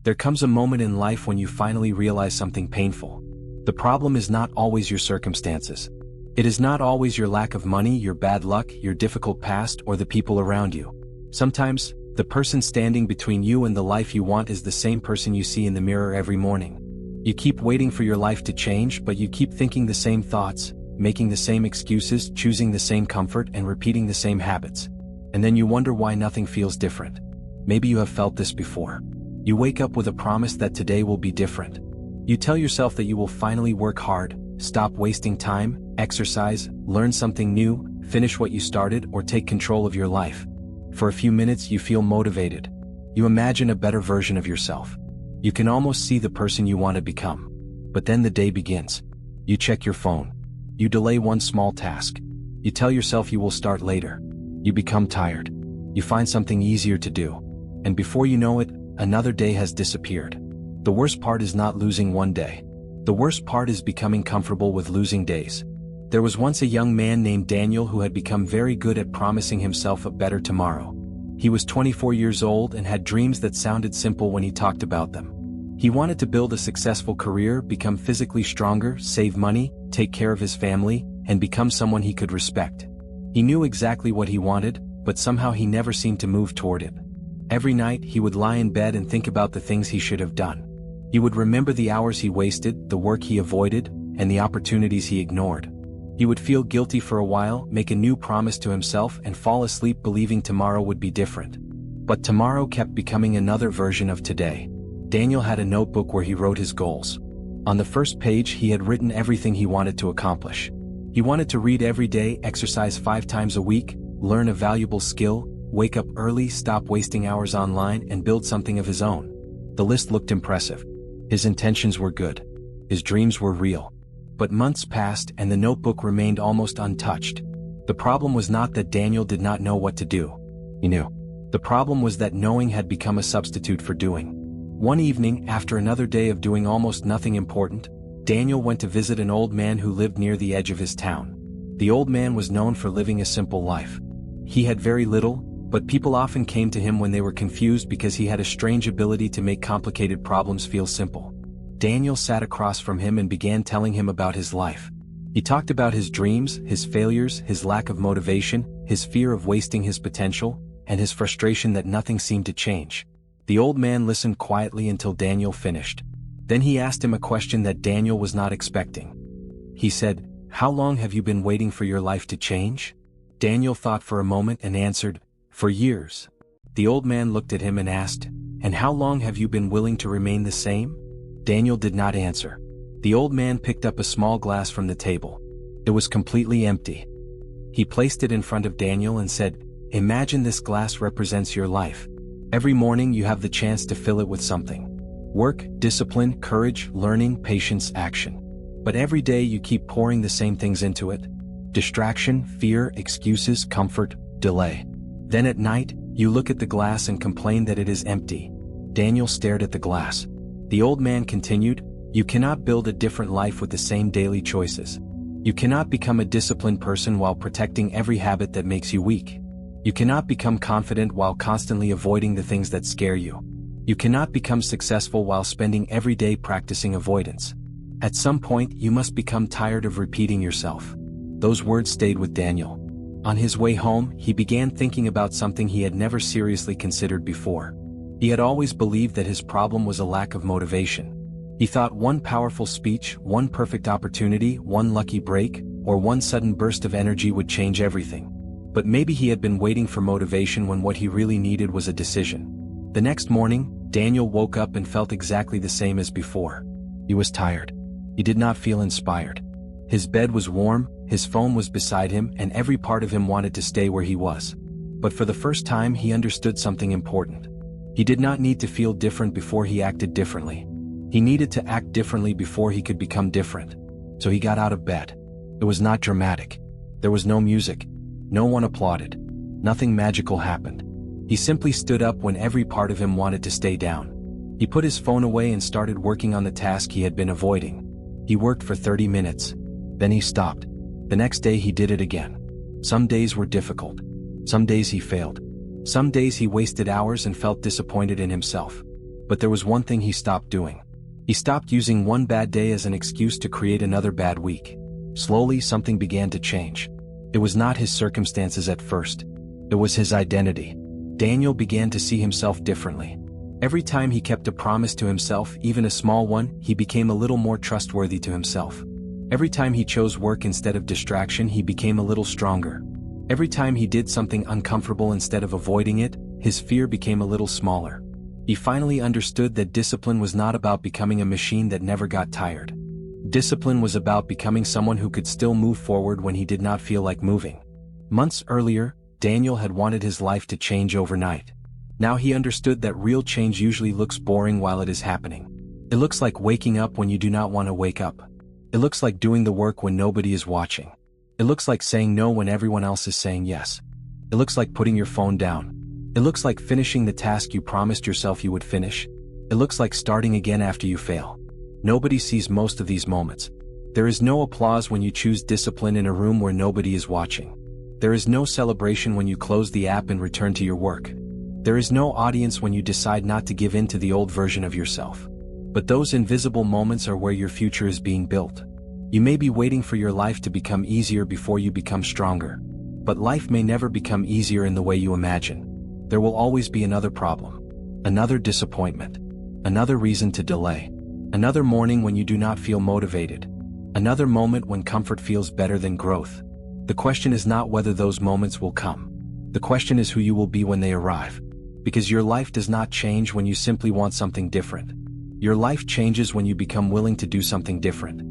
There comes a moment in life when you finally realize something painful. The problem is not always your circumstances. It is not always your lack of money, your bad luck, your difficult past, or the people around you. Sometimes, the person standing between you and the life you want is the same person you see in the mirror every morning. You keep waiting for your life to change, but you keep thinking the same thoughts, making the same excuses, choosing the same comfort, and repeating the same habits. And then you wonder why nothing feels different. Maybe you have felt this before. You wake up with a promise that today will be different. You tell yourself that you will finally work hard, stop wasting time, exercise, learn something new, finish what you started, or take control of your life. For a few minutes you feel motivated. You imagine a better version of yourself. You can almost see the person you want to become. But then the day begins. You check your phone. You delay one small task. You tell yourself you will start later. You become tired. You find something easier to do. And before you know it, another day has disappeared. The worst part is not losing one day. The worst part is becoming comfortable with losing days. There was once a young man named Daniel who had become very good at promising himself a better tomorrow. He was 24 years old and had dreams that sounded simple when he talked about them. He wanted to build a successful career, become physically stronger, save money, take care of his family, and become someone he could respect. He knew exactly what he wanted, but somehow he never seemed to move toward it. Every night he would lie in bed and think about the things he should have done. He would remember the hours he wasted, the work he avoided, and the opportunities he ignored. He would feel guilty for a while, make a new promise to himself, and fall asleep believing tomorrow would be different. But tomorrow kept becoming another version of today. Daniel had a notebook where he wrote his goals. On the first page he had written everything he wanted to accomplish. He wanted to read every day, exercise 5 times a week, learn a valuable skill, wake up early, stop wasting hours online, and build something of his own. The list looked impressive. His intentions were good. His dreams were real. But months passed and the notebook remained almost untouched. The problem was not that Daniel did not know what to do. He knew. The problem was that knowing had become a substitute for doing. One evening, after another day of doing almost nothing important, Daniel went to visit an old man who lived near the edge of his town. The old man was known for living a simple life. He had very little, but people often came to him when they were confused because he had a strange ability to make complicated problems feel simple. Daniel sat across from him and began telling him about his life. He talked about his dreams, his failures, his lack of motivation, his fear of wasting his potential, and his frustration that nothing seemed to change. The old man listened quietly until Daniel finished. Then he asked him a question that Daniel was not expecting. He said, "How long have you been waiting for your life to change?" Daniel thought for a moment and answered, "For years." The old man looked at him and asked, "And how long have you been willing to remain the same?" Daniel did not answer. The old man picked up a small glass from the table. It was completely empty. He placed it in front of Daniel and said, "Imagine this glass represents your life. Every morning you have the chance to fill it with something. Work, discipline, courage, learning, patience, action. But every day you keep pouring the same things into it. Distraction, fear, excuses, comfort, delay. Then at night, you look at the glass and complain that it is empty." Daniel stared at the glass. The old man continued, "You cannot build a different life with the same daily choices. You cannot become a disciplined person while protecting every habit that makes you weak. You cannot become confident while constantly avoiding the things that scare you. You cannot become successful while spending every day practicing avoidance. At some point, you must become tired of repeating yourself." Those words stayed with Daniel. On his way home, he began thinking about something he had never seriously considered before. He had always believed that his problem was a lack of motivation. He thought one powerful speech, one perfect opportunity, one lucky break, or one sudden burst of energy would change everything. But maybe he had been waiting for motivation when what he really needed was a decision. The next morning, Daniel woke up and felt exactly the same as before. He was tired. He did not feel inspired. His bed was warm, his phone was beside him, and every part of him wanted to stay where he was. But for the first time he understood something important. He did not need to feel different before he acted differently. He needed to act differently before he could become different. So he got out of bed. It was not dramatic. There was no music. No one applauded. Nothing magical happened. He simply stood up when every part of him wanted to stay down. He put his phone away and started working on the task he had been avoiding. He worked for 30 minutes. Then he stopped. The next day he did it again. Some days were difficult. Some days he failed. Some days he wasted hours and felt disappointed in himself. But there was one thing he stopped doing. He stopped using one bad day as an excuse to create another bad week. Slowly, something began to change. It was not his circumstances at first. It was his identity. Daniel began to see himself differently. Every time he kept a promise to himself, even a small one, he became a little more trustworthy to himself. Every time he chose work instead of distraction, he became a little stronger. Every time he did something uncomfortable instead of avoiding it, his fear became a little smaller. He finally understood that discipline was not about becoming a machine that never got tired. Discipline was about becoming someone who could still move forward when he did not feel like moving. Months earlier, Daniel had wanted his life to change overnight. Now he understood that real change usually looks boring while it is happening. It looks like waking up when you do not want to wake up. It looks like doing the work when nobody is watching. It looks like saying no when everyone else is saying yes. It looks like putting your phone down. It looks like finishing the task you promised yourself you would finish. It looks like starting again after you fail. Nobody sees most of these moments. There is no applause when you choose discipline in a room where nobody is watching. There is no celebration when you close the app and return to your work. There is no audience when you decide not to give in to the old version of yourself. But those invisible moments are where your future is being built. You may be waiting for your life to become easier before you become stronger. But life may never become easier in the way you imagine. There will always be another problem, another disappointment, another reason to delay, another morning when you do not feel motivated, another moment when comfort feels better than growth. The question is not whether those moments will come. The question is who you will be when they arrive. Because your life does not change when you simply want something different. Your life changes when you become willing to do something different.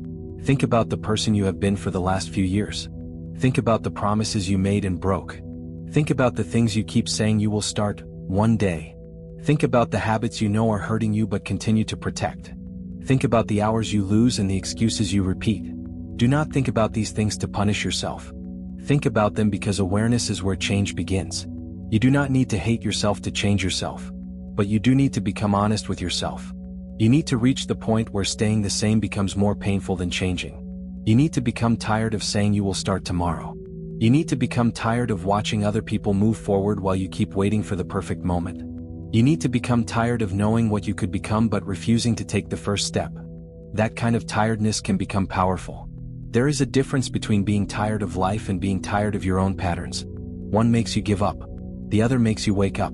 Think about the person you have been for the last few years. Think about the promises you made and broke. Think about the things you keep saying you will start one day. Think about the habits you know are hurting you but continue to protect. Think about the hours you lose and the excuses you repeat. Do not think about these things to punish yourself. Think about them because awareness is where change begins. You do not need to hate yourself to change yourself. But you do need to become honest with yourself. You need to reach the point where staying the same becomes more painful than changing. You need to become tired of saying you will start tomorrow. You need to become tired of watching other people move forward while you keep waiting for the perfect moment. You need to become tired of knowing what you could become but refusing to take the first step. That kind of tiredness can become powerful. There is a difference between being tired of life and being tired of your own patterns. One makes you give up. The other makes you wake up.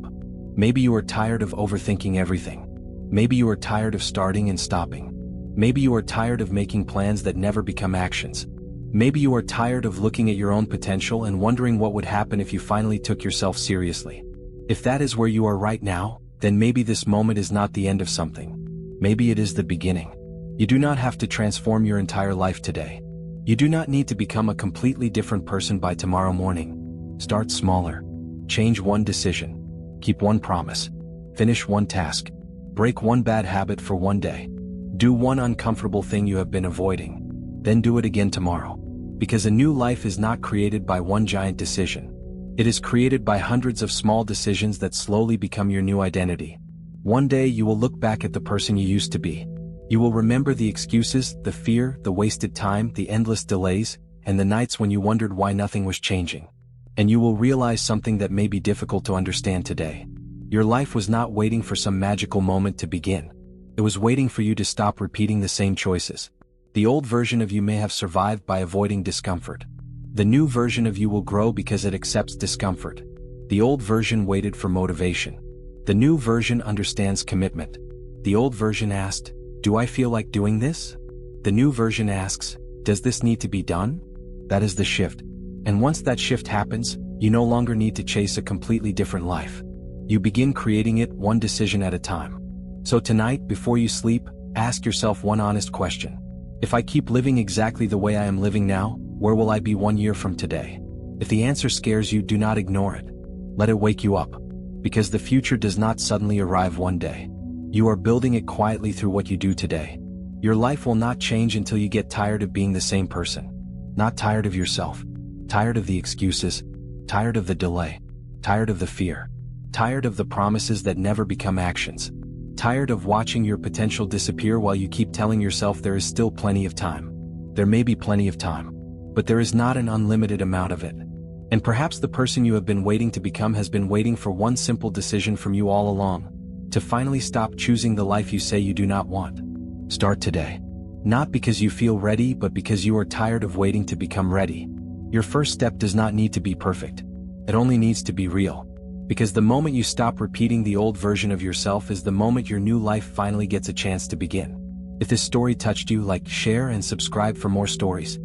Maybe you are tired of overthinking everything. Maybe you are tired of starting and stopping. Maybe you are tired of making plans that never become actions. Maybe you are tired of looking at your own potential and wondering what would happen if you finally took yourself seriously. If that is where you are right now, then maybe this moment is not the end of something. Maybe it is the beginning. You do not have to transform your entire life today. You do not need to become a completely different person by tomorrow morning. Start smaller. Change one decision. Keep one promise. Finish one task. Break one bad habit for one day. Do one uncomfortable thing you have been avoiding. Then do it again tomorrow. Because a new life is not created by one giant decision. It is created by hundreds of small decisions that slowly become your new identity. One day you will look back at the person you used to be. You will remember the excuses, the fear, the wasted time, the endless delays, and the nights when you wondered why nothing was changing. And you will realize something that may be difficult to understand today. Your life was not waiting for some magical moment to begin. It was waiting for you to stop repeating the same choices. The old version of you may have survived by avoiding discomfort. The new version of you will grow because it accepts discomfort. The old version waited for motivation. The new version understands commitment. The old version asked, "Do I feel like doing this?" The new version asks, "Does this need to be done?" That is the shift. And once that shift happens, you no longer need to chase a completely different life. You begin creating it one decision at a time. So tonight, before you sleep, ask yourself one honest question. If I keep living exactly the way I am living now, where will I be 1 year from today? If the answer scares you, do not ignore it. Let it wake you up. Because the future does not suddenly arrive one day. You are building it quietly through what you do today. Your life will not change until you get tired of being the same person. Not tired of yourself. Tired of the excuses. Tired of the delay. Tired of the fear. Tired of the promises that never become actions. Tired of watching your potential disappear while you keep telling yourself there is still plenty of time. There may be plenty of time, but there is not an unlimited amount of it. And perhaps the person you have been waiting to become has been waiting for one simple decision from you all along. To finally stop choosing the life you say you do not want. Start today. Not because you feel ready, but because you are tired of waiting to become ready. Your first step does not need to be perfect. It only needs to be real. Because the moment you stop repeating the old version of yourself is the moment your new life finally gets a chance to begin. If this story touched you, like, share, and subscribe for more stories.